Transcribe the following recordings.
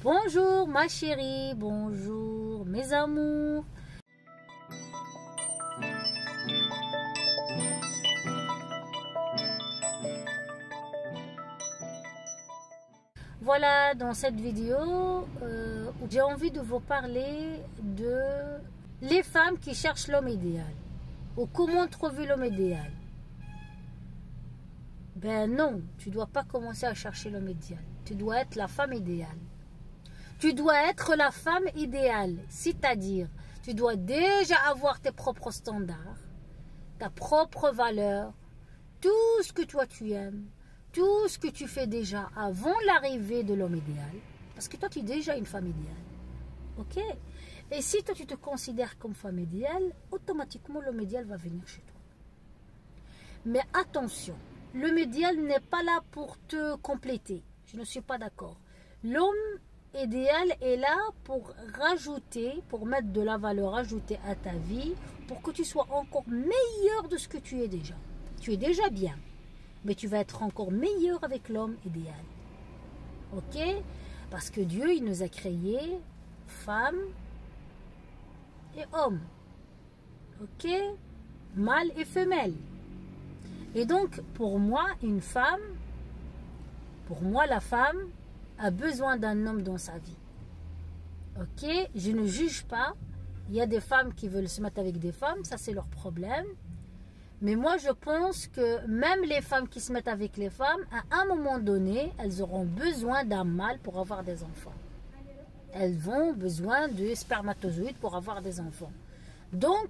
Bonjour ma chérie, bonjour mes amours. Voilà, dans cette vidéo, j'ai envie de vous parler de les femmes qui cherchent l'homme idéal. Ou comment trouver l'homme idéal. Ben non, tu ne dois pas commencer à chercher l'homme idéal. Tu dois être la femme idéale. Tu dois être la femme idéale. C'est-à-dire, tu dois déjà avoir tes propres standards, ta propre valeur, tout ce que toi tu aimes, tout ce que tu fais déjà avant l'arrivée de l'homme idéal. Parce que toi, tu es déjà une femme idéale. Ok? Et si toi, tu te considères comme femme idéale, automatiquement, l'homme idéal va venir chez toi. Mais attention, l'homme idéal n'est pas là pour te compléter. Je ne suis pas d'accord. L'homme idéal est là pour rajouter, pour mettre de la valeur ajoutée à ta vie, pour que tu sois encore meilleur de ce que tu es déjà. Tu es déjà bien, mais tu vas être encore meilleur avec l'homme idéal. Ok? Parce que Dieu, il nous a créés femmes et hommes. Ok? Mâle et femelle. Et donc, pour moi, une femme, pour moi, la femme a besoin d'un homme dans sa vie. Ok? Je ne juge pas. Il y a des femmes qui veulent se mettre avec des femmes, ça c'est leur problème. Mais moi, je pense que même les femmes qui se mettent avec les femmes, à un moment donné, elles auront besoin d'un mâle pour avoir des enfants. Elles vont besoin de spermatozoïdes pour avoir des enfants. Donc,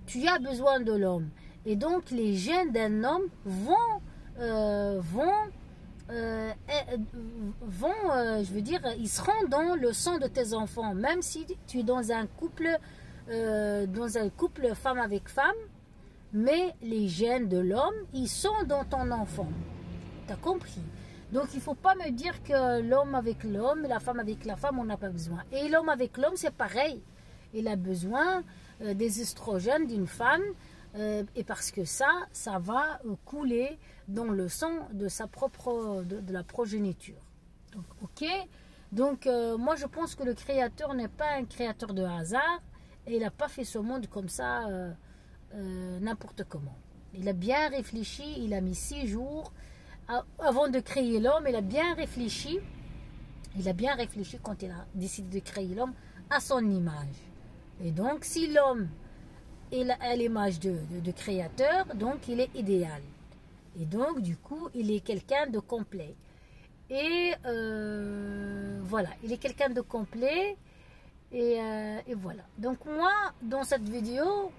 tu as besoin de l'homme. Et donc, les gènes d'un homme je veux dire, ils seront dans le sang de tes enfants. Même si tu es dans un couple femme avec femme, mais les gènes de l'homme, ils sont dans ton enfant. Tu as compris? Donc, il ne faut pas me dire que l'homme avec l'homme, la femme avec la femme, on n'a pas besoin. Et l'homme avec l'homme, c'est pareil. Il a besoin des estrogènes d'une femme. Et parce que ça va couler dans le sang de sa propre, de la progéniture. Donc, ok. Donc, moi, je pense que le Créateur n'est pas un créateur de hasard. Et il n'a pas fait ce monde comme ça, n'importe comment. Il a bien réfléchi, il a mis 6 jours avant de créer l'homme. Il a bien réfléchi. Il a bien réfléchi quand il a décidé de créer l'homme à son image. Et donc, si l'homme est à l'image de créateur, donc il est idéal. Et donc, du coup, il est quelqu'un de complet. Et voilà, il est quelqu'un de complet. Et voilà. Donc, moi, dans cette vidéo,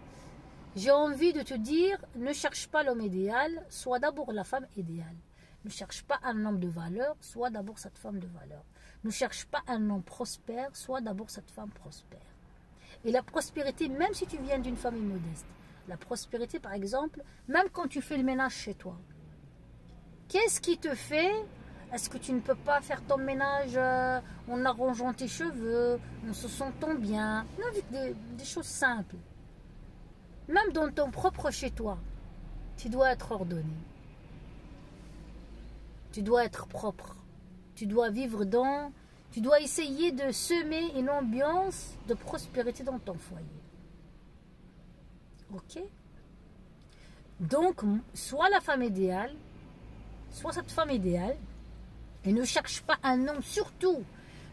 j'ai envie de te dire, ne cherche pas l'homme idéal, sois d'abord la femme idéale. Ne cherche pas un homme de valeur, sois d'abord cette femme de valeur. Ne cherche pas un homme prospère, sois d'abord cette femme prospère. Et la prospérité, même si tu viens d'une famille modeste, la prospérité, par exemple, même quand tu fais le ménage chez toi, qu'est-ce qui te fait? Est-ce que tu ne peux pas faire ton ménage en arrangeant tes cheveux, en se sentant bien? Non, avec des choses simples. Même dans ton propre chez toi, tu dois être ordonné. Tu dois être propre. Tu dois vivre dans... Tu dois essayer de semer une ambiance de prospérité dans ton foyer. Ok? Donc, sois la femme idéale, sois cette femme idéale, et ne cherche pas un homme, surtout,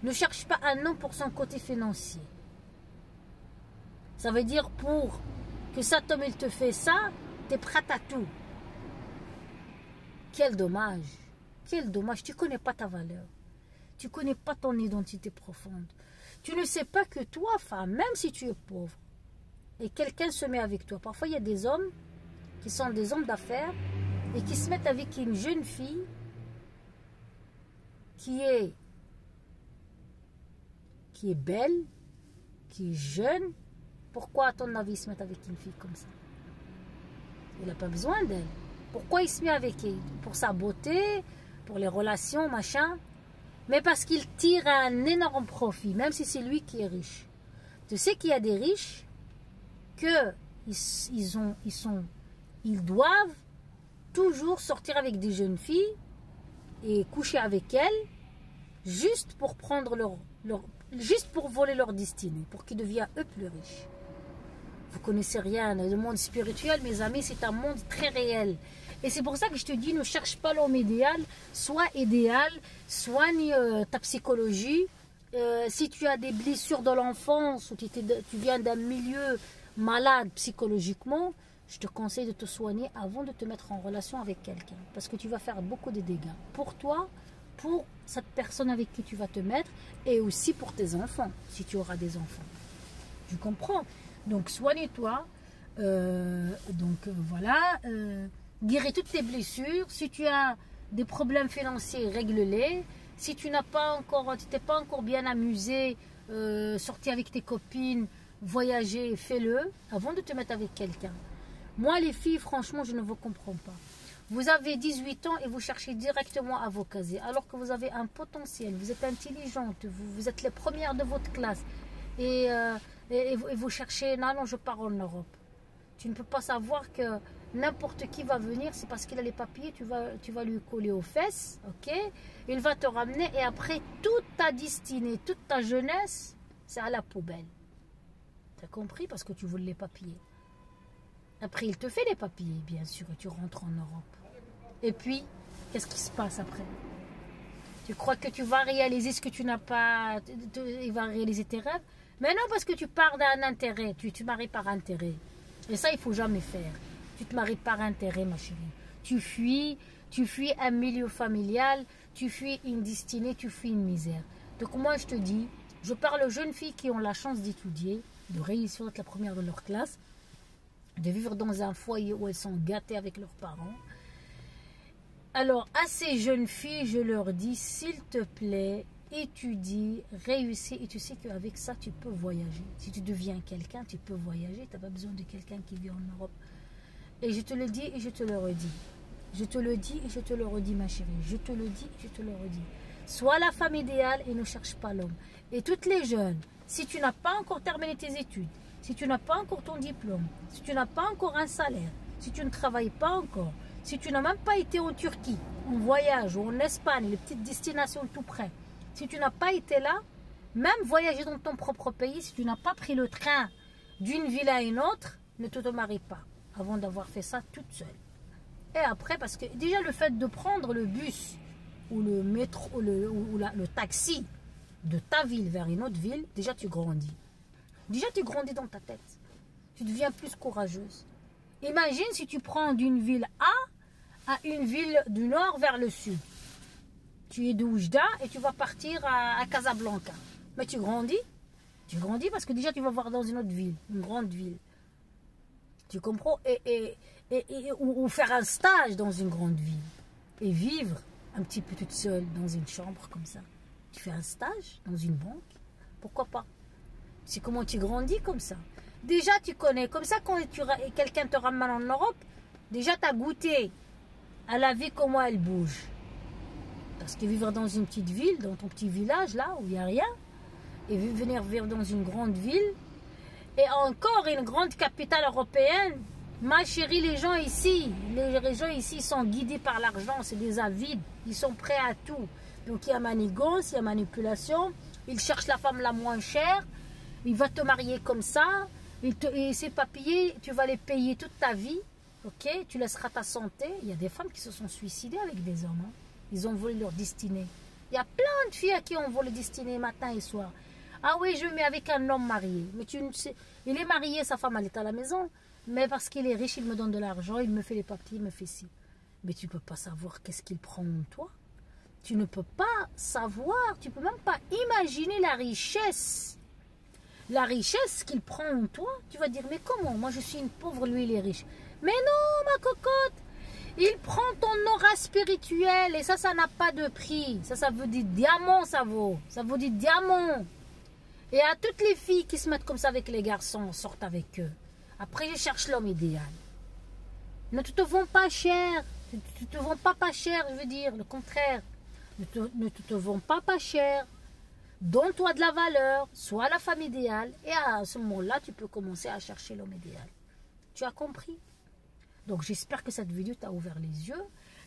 ne cherche pas un homme pour son côté financier. Ça veut dire pour que cet homme, il te fait ça, tu es prête à tout. Quel dommage. Quel dommage. Tu ne connais pas ta valeur. Tu ne connais pas ton identité profonde. Tu ne sais pas que toi, femme, même si tu es pauvre, et quelqu'un se met avec toi. Parfois, il y a des hommes qui sont des hommes d'affaires et qui se mettent avec une jeune fille qui est belle, qui est jeune. Pourquoi, à ton avis, il se met avec une fille comme ça? Il n'a pas besoin d'elle. Pourquoi il se met avec elle? Pour sa beauté, pour les relations, machin. Mais parce qu'il tire un énorme profit, même si c'est lui qui est riche. Tu sais qu'il y a des riches que ils doivent toujours sortir avec des jeunes filles et coucher avec elles juste pour prendre juste pour voler leur destinée, pour qu'ils deviennent eux plus riches. Vous connaissez rien. Le monde spirituel, mes amis, c'est un monde très réel. Et c'est pour ça que je te dis, ne cherche pas l'homme idéal. Sois idéal, soigne ta psychologie. Si tu as des blessures dans l'enfance ou tu viens d'un milieu malade psychologiquement, je te conseille de te soigner avant de te mettre en relation avec quelqu'un. Parce que tu vas faire beaucoup de dégâts. Pour toi, pour cette personne avec qui tu vas te mettre et aussi pour tes enfants, si tu auras des enfants. Tu comprends? Donc, soigne-toi. Voilà. Guéris toutes tes blessures. Si tu as des problèmes financiers, règle-les. Si tu n'as pas encore, tu t'es pas encore bien amusé, sortir avec tes copines, voyager, fais-le avant de te mettre avec quelqu'un. Moi, les filles, franchement, je ne vous comprends pas. Vous avez 18 ans et vous cherchez directement à vous caser, alors que vous avez un potentiel, vous êtes intelligente, vous êtes les premières de votre classe. Et vous cherchez, non, je pars en Europe. Tu ne peux pas savoir que n'importe qui va venir, c'est parce qu'il a les papiers, tu vas lui coller aux fesses, ok? Il va te ramener et après, toute ta destinée, toute ta jeunesse, c'est à la poubelle. Tu as compris? Parce que tu voulais les papiers. Après, il te fait les papiers, bien sûr, et tu rentres en Europe. Et puis, qu'est-ce qui se passe après? Tu crois que tu vas réaliser ce que tu n'as pas... Il va réaliser tes rêves? Mais non, parce que tu pars d'un intérêt. Tu te maries par intérêt. Et ça, il ne faut jamais faire. Tu te maries par intérêt, ma chérie. Tu fuis un milieu familial, tu fuis une destinée, tu fuis une misère. Donc moi, je te dis, je parle aux jeunes filles qui ont la chance d'étudier, de réussir être la première de leur classe, de vivre dans un foyer où elles sont gâtées avec leurs parents. Alors, à ces jeunes filles, je leur dis, s'il te plaît, étudie, réussis, et tu sais qu'avec ça, tu peux voyager. Si tu deviens quelqu'un, tu peux voyager. Tu n'as pas besoin de quelqu'un qui vit en Europe. Et je te le dis et je te le redis. Je te le dis et je te le redis, ma chérie. Je te le dis et je te le redis. Sois la femme idéale et ne cherche pas l'homme. Et toutes les jeunes, si tu n'as pas encore terminé tes études, si tu n'as pas encore ton diplôme, si tu n'as pas encore un salaire, si tu ne travailles pas encore, si tu n'as même pas été en Turquie, en voyage ou en Espagne, les petites destinations tout près, si tu n'as pas été là, même voyager dans ton propre pays, si tu n'as pas pris le train d'une ville à une autre, ne te marie pas avant d'avoir fait ça toute seule. Et après, parce que déjà le fait de prendre le bus ou le métro ou le taxi de ta ville vers une autre ville, déjà tu grandis. Déjà tu grandis dans ta tête. Tu deviens plus courageuse. Imagine si tu prends d'une ville A à une ville du nord vers le sud. Tu es de Oujda et tu vas partir à Casablanca. Mais tu grandis. Tu grandis parce que déjà tu vas voir dans une autre ville, une grande ville. Tu comprends? Ou faire un stage dans une grande ville. Et vivre un petit peu toute seule dans une chambre comme ça. Tu fais un stage dans une banque. Pourquoi pas? C'est comment tu grandis comme ça. Déjà tu connais. Comme ça quand quelqu'un te ramène en Europe, déjà tu as goûté à la vie, comment elle bouge. Parce que vivre dans une petite ville, dans ton petit village là où il n'y a rien, et venir vivre dans une grande ville, et encore une grande capitale européenne, ma chérie, les gens ici sont guidés par l'argent, c'est des avides, ils sont prêts à tout. Donc il y a manigance, il y a manipulation, ils cherchent la femme la moins chère, il va te marier comme ça, et ces papiers, tu vas les payer toute ta vie, ok? Tu laisseras ta santé. Il y a des femmes qui se sont suicidées avec des hommes, hein. Ils ont volé leur destinée. Il y a plein de filles à qui on vole leur destinée matin et soir. Ah oui, je mets avec un homme marié. Mais tu ne sais, il est marié, sa femme elle est à la maison. Mais parce qu'il est riche, il me donne de l'argent, il me fait les papiers, il me fait ci. Mais tu ne peux pas savoir qu'est-ce qu'il prend en toi. Tu ne peux pas savoir, tu ne peux même pas imaginer la richesse. La richesse qu'il prend en toi. Tu vas dire, mais comment? Moi je suis une pauvre, lui il est riche. Mais non, ma cocotte. Il prend ton aura spirituelle et ça n'a pas de prix. Ça veut dire diamant, ça vaut. Ça vaut dire diamant. Et à toutes les filles qui se mettent comme ça avec les garçons, sortent avec eux. Après, je cherche l'homme idéal. Ne te vends pas cher. Tu te vends pas cher, je veux dire. Le contraire. Ne te vends pas cher. Donne-toi de la valeur. Sois la femme idéale. Et à ce moment-là, tu peux commencer à chercher l'homme idéal. Tu as compris? Donc, j'espère que cette vidéo t'a ouvert les yeux.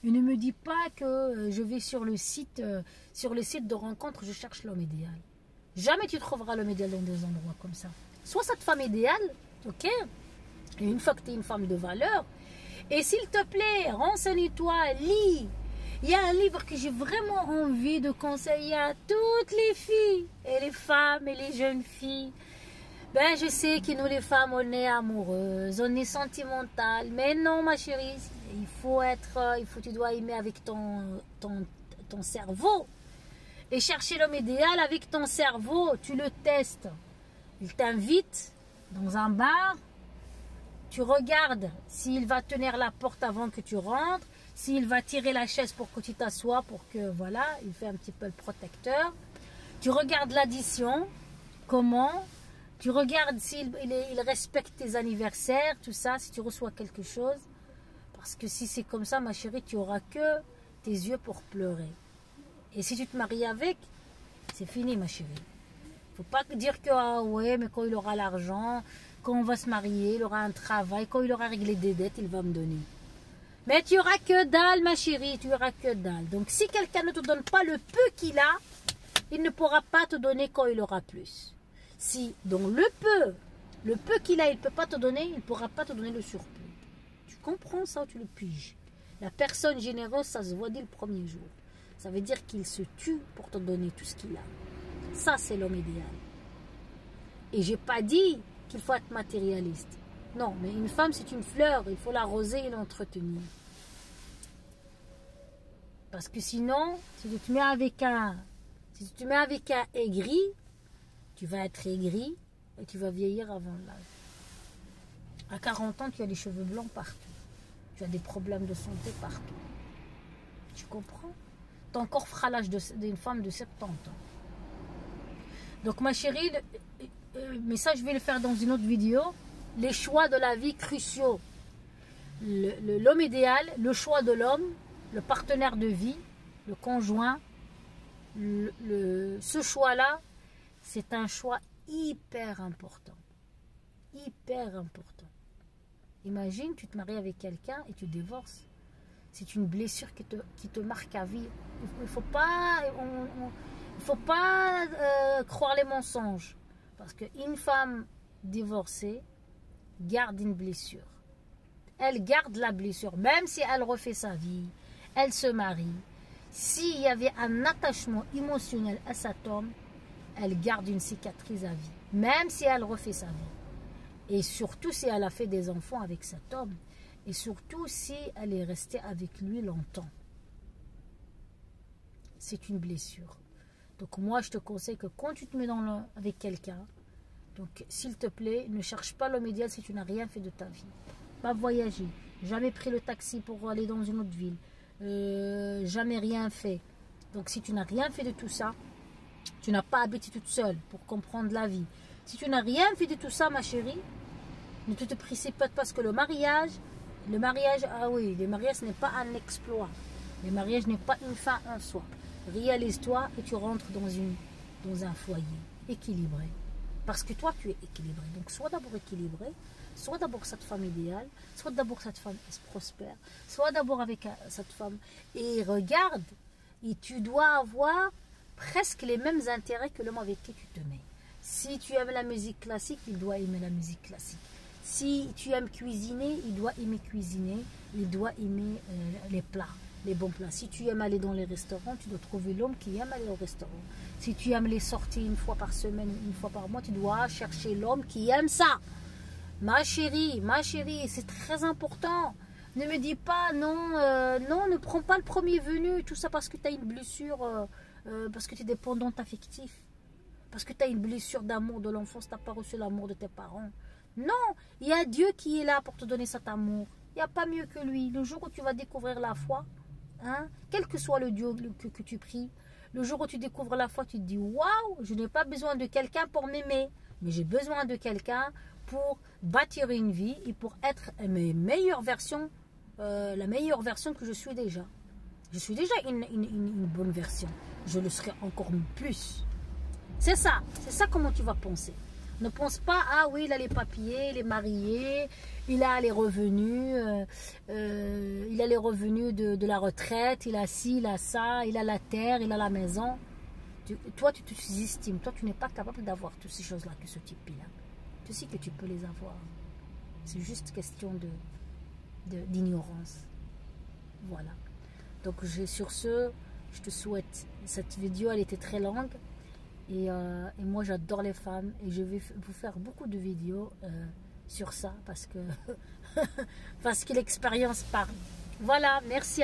Et ne me dis pas que je vais sur le site de rencontre, je cherche l'homme idéal. Jamais tu trouveras l'homme idéal dans des endroits comme ça. Sois cette femme idéale, ok? Et une fois que tu es une femme de valeur, et s'il te plaît, renseigne-toi, lis. Il y a un livre que j'ai vraiment envie de conseiller à toutes les filles, et les femmes, et les jeunes filles. Ben, je sais que nous les femmes, on est amoureuses, on est sentimentales, mais non ma chérie, tu dois aimer avec ton cerveau. Et chercher l'homme idéal avec ton cerveau, tu le testes. Il t'invite dans un bar, tu regardes s'il va tenir la porte avant que tu rentres, s'il va tirer la chaise pour que tu t'assoies, pour que, voilà, il fait un petit peu le protecteur. Tu regardes l'addition, comment, tu regardes s'il il respecte tes anniversaires, tout ça, si tu reçois quelque chose. Parce que si c'est comme ça, ma chérie, tu n'auras que tes yeux pour pleurer. Et si tu te maries avec, c'est fini, ma chérie. Il ne faut pas dire que, ah ouais, mais quand il aura l'argent, quand on va se marier, il aura un travail, quand il aura réglé des dettes, il va me donner. Mais tu n'auras que dalle, ma chérie, tu n'auras que dalle. Donc si quelqu'un ne te donne pas le peu qu'il a, il ne pourra pas te donner quand il aura plus. Si, donc le peu qu'il a, il ne peut pas te donner, il ne pourra pas te donner le surplus. Tu comprends ça ou tu le piges? La personne généreuse, ça se voit dès le premier jour. Ça veut dire qu'il se tue pour te donner tout ce qu'il a. Ça, c'est l'homme idéal. Et j'ai pas dit qu'il faut être matérialiste. Non, mais une femme, c'est une fleur. Il faut l'arroser et l'entretenir. Parce que sinon, si tu te mets avec un aigri, tu vas être aigri et tu vas vieillir avant l'âge. À 40 ans, tu as les cheveux blancs partout. Tu as des problèmes de santé partout. Tu comprends? Ton corps fera l'âge d'une femme de 70 ans. Donc ma chérie, mais ça je vais le faire dans une autre vidéo. Les choix de la vie cruciaux. L'homme idéal, le choix de l'homme, le partenaire de vie, le conjoint. Ce choix-là, c'est un choix hyper important. Hyper important. Imagine, tu te maries avec quelqu'un et tu divorces. C'est une blessure qui te marque à vie. Il ne faut pas croire les mensonges. Parce qu'une femme divorcée garde une blessure. Elle garde la blessure. Même si elle refait sa vie, elle se marie. S'il y avait un attachement émotionnel à cet homme, elle garde une cicatrice à vie. Même si elle refait sa vie. Et surtout si elle a fait des enfants avec cet homme. Et surtout si elle est restée avec lui longtemps. C'est une blessure. Donc moi je te conseille que quand tu te mets avec quelqu'un, donc s'il te plaît, ne cherche pas l'homme idéal si tu n'as rien fait de ta vie. Pas voyager, jamais pris le taxi pour aller dans une autre ville, jamais rien fait. Donc si tu n'as rien fait de tout ça, tu n'as pas habité toute seule pour comprendre la vie. Si tu n'as rien fait de tout ça, ma chérie, ne te précipite pas parce que le mariage, ah oui, le mariage ce n'est pas un exploit. Le mariage n'est pas une fin en soi. Réalise-toi et tu rentres dans un foyer équilibré. Parce que toi, tu es équilibré. Donc, sois d'abord équilibré, sois d'abord cette femme idéale, sois d'abord cette femme prospère, sois d'abord avec cette femme. Et regarde, et tu dois avoir presque les mêmes intérêts que l'homme avec qui tu te mets. Si tu aimes la musique classique, il doit aimer la musique classique. Si tu aimes cuisiner, il doit aimer cuisiner, il doit aimer les plats, les bons plats. Si tu aimes aller dans les restaurants, tu dois trouver l'homme qui aime aller au restaurant. Si tu aimes les sorties une fois par semaine, une fois par mois, tu dois chercher l'homme qui aime ça. Ma chérie, c'est très important. Ne me dis pas non, non, ne prends pas le premier venu, tout ça parce que tu as une blessure, parce que tu es dépendante affective. Parce que tu as une blessure d'amour de l'enfance, tu n'as pas reçu l'amour de tes parents. Non, il y a Dieu qui est là pour te donner cet amour. Il n'y a pas mieux que lui. Le jour où tu vas découvrir la foi, hein, quel que soit le Dieu que tu pries, le jour où tu découvres la foi, tu te dis « Waouh, je n'ai pas besoin de quelqu'un pour m'aimer, mais j'ai besoin de quelqu'un pour bâtir une vie et pour être mes meilleures versions, la meilleure version que je suis déjà. Je suis déjà une bonne version. Je le serai encore plus. C'est ça comment tu vas penser. Ne pense pas, ah oui, il a les papiers, il est marié, il a les revenus, de la retraite, il a ci, il a ça, il a la terre, il a la maison. Toi, tu te sous-estimes, toi, tu n'es pas capable d'avoir toutes ces choses-là que ce type-là. Tu sais que tu peux les avoir. C'est juste question d'ignorance. Voilà. Donc, sur ce, je te souhaite, cette vidéo, elle était très longue. Et moi, j'adore les femmes. Et je vais vous faire beaucoup de vidéos sur ça parce que, parce que l'expérience parle. Voilà, merci.